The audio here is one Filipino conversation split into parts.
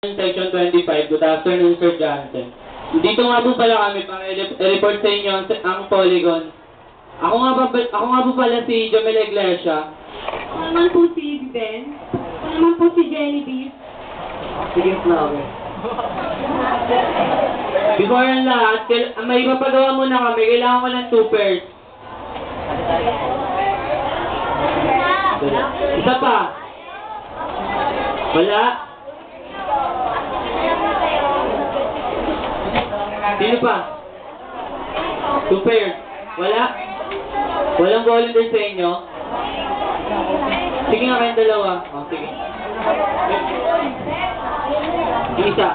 Section 25, good afternoon, Sir Johnson. Dito nga po pala kami para i-report sa inyo ang polygon. Ako nga po pala si Jomel Iglesia. Ako naman po si Ben. Ako naman po si Jenny Beef. Sige, flower. Before ang lahat, may ipapagawa muna kami. Kailangan ko ng 2 pairs. Isa pa. Wala. Sino pa? 2 pairs. Wala? Walang volunteer sa inyo? Sige nga kayong dalawa. O, sige. Isa.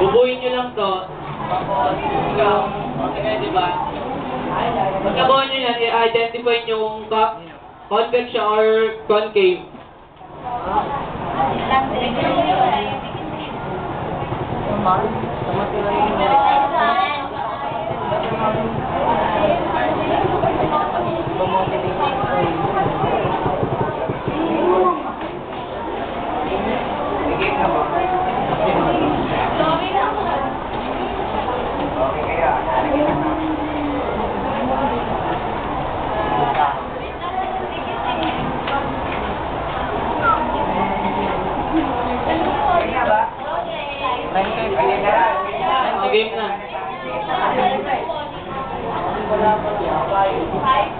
Bubuhin nyo lang to. Ikaw. Sige, diba? Pagkabuhin nyo yan, i-identify nyo kung convex siya or concave.